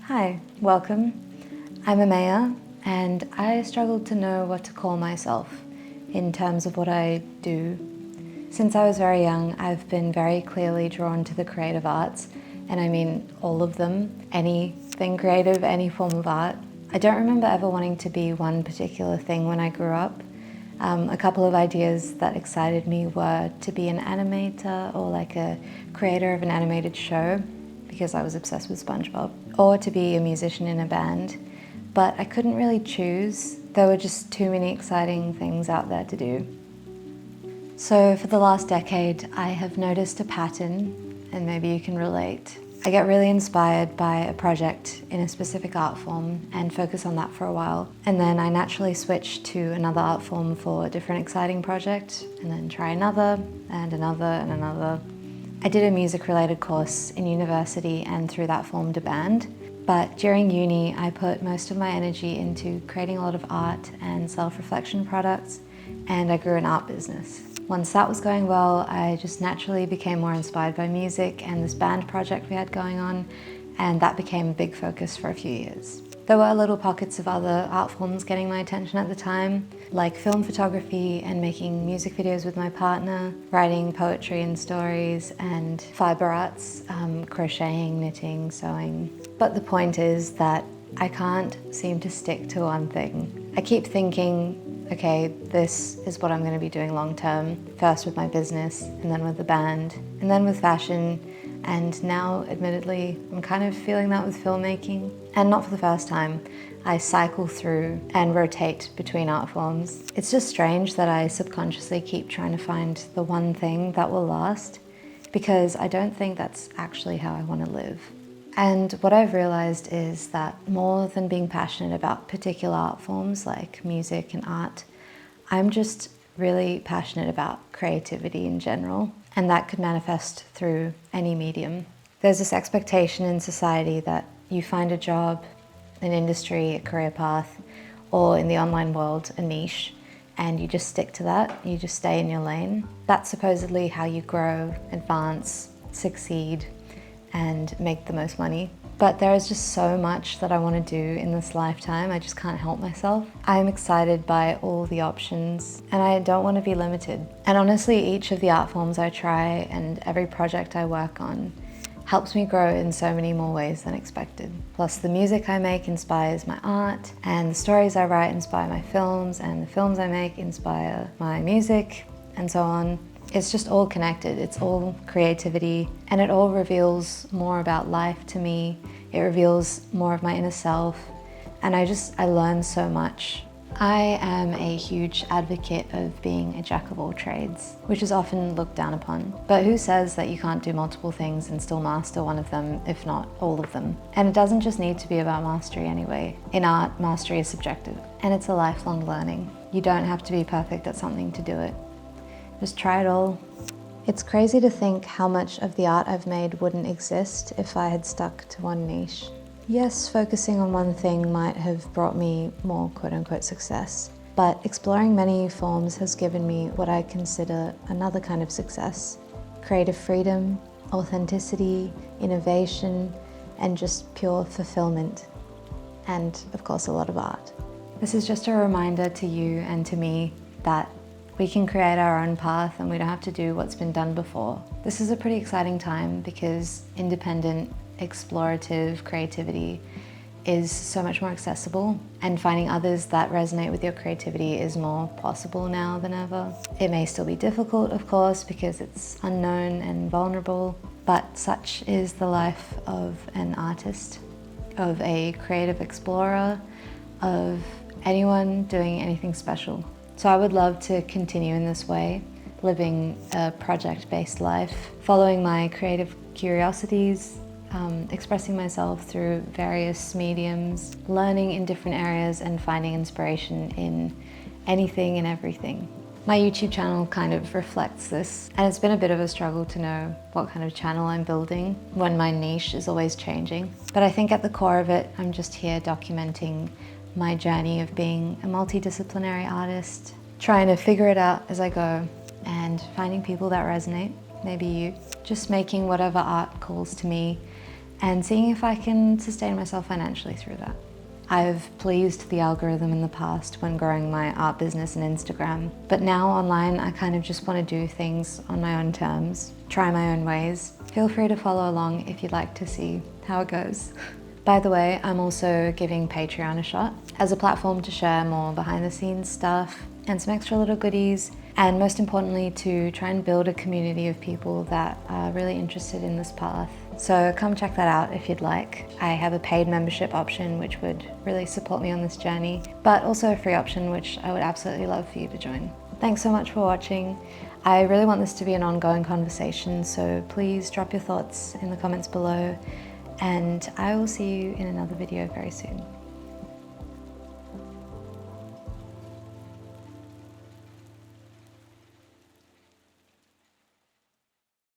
Hi, welcome. I'm Amaya, and I struggled to know what to call myself in terms of what I do. Since I was very young, I've been very clearly drawn to the creative arts, and I mean all of them, anything creative, any form of art. I don't remember ever wanting to be one particular thing when I grew up. A couple of ideas that excited me were to be an animator or like a creator of an animated show, because I was obsessed with SpongeBob, or to be a musician in a band. But I couldn't really choose. There were just too many exciting things out there to do. So for the last decade, I have noticed a pattern, and maybe you can relate. I get really inspired by a project in a specific art form and focus on that for a while. And then I naturally switch to another art form for a different exciting project, and then try another, and another, and another. I did a music-related course in university and through that formed a band. But during uni, I put most of my energy into creating a lot of art and self-reflection products, and I grew an art business. Once that was going well, I just naturally became more inspired by music and this band project we had going on, and that became a big focus for a few years. There were little pockets of other art forms getting my attention at the time, like film photography and making music videos with my partner, writing poetry and stories, and fiber arts, crocheting, knitting, sewing. But the point is that I can't seem to stick to one thing. I keep thinking, okay, this is what I'm going to be doing long term, first with my business, and then with the band, and then with fashion, and now, admittedly, I'm kind of feeling that with filmmaking. And not for the first time. I cycle through and rotate between art forms. It's just strange that I subconsciously keep trying to find the one thing that will last, because I don't think that's actually how I want to live. And what I've realized is that more than being passionate about particular art forms like music and art, I'm just really passionate about creativity in general, and that could manifest through any medium. There's this expectation in society that you find a job, an industry, a career path, or in the online world, a niche, and you just stick to that, you just stay in your lane. That's supposedly how you grow, advance, succeed, and make the most money. But there is just so much that I want to do in this lifetime, I just can't help myself. I'm excited by all the options, and I don't want to be limited. And honestly, each of the art forms I try and every project I work on helps me grow in so many more ways than expected. Plus the music I make inspires my art, and the stories I write inspire my films, and the films I make inspire my music, and so on. It's just all connected, it's all creativity, and it all reveals more about life to me. It reveals more of my inner self, and I learn so much. I am a huge advocate of being a jack of all trades, which is often looked down upon. But who says that you can't do multiple things and still master one of them, if not all of them? And it doesn't just need to be about mastery anyway. In art, mastery is subjective, and it's a lifelong learning. You don't have to be perfect at something to do it. Just try it all. It's crazy to think how much of the art I've made wouldn't exist if I had stuck to one niche. Yes, focusing on one thing might have brought me more quote-unquote success, but exploring many forms has given me what I consider another kind of success: creative freedom, authenticity, innovation, and just pure fulfillment. And of course, a lot of art. This is just a reminder to you and to me that we can create our own path and we don't have to do what's been done before. This is a pretty exciting time because independent, explorative creativity is so much more accessible, and finding others that resonate with your creativity is more possible now than ever. It may still be difficult, of course, because it's unknown and vulnerable, but such is the life of an artist, of a creative explorer, of anyone doing anything special. So I would love to continue in this way, living a project-based life, following my creative curiosities, expressing myself through various mediums, learning in different areas and finding inspiration in anything and everything. My YouTube channel kind of reflects this, and it's been a bit of a struggle to know what kind of channel I'm building when my niche is always changing. But I think at the core of it, I'm just here documenting my journey of being a multidisciplinary artist, trying to figure it out as I go, and finding people that resonate, maybe you. Just making whatever art calls to me and seeing if I can sustain myself financially through that. I've pleased the algorithm in the past when growing my art business and Instagram, but now online I kind of just want to do things on my own terms, try my own ways. Feel free to follow along if you'd like to see how it goes. By the way, I'm also giving Patreon a shot as a platform to share more behind the scenes stuff and some extra little goodies, and most importantly to try and build a community of people that are really interested in this path. So come check that out if you'd like. I have a paid membership option which would really support me on this journey, but also a free option which I would absolutely love for you to join. Thanks so much for watching. I really want this to be an ongoing conversation, so please drop your thoughts in the comments below, and I will see you in another video very soon.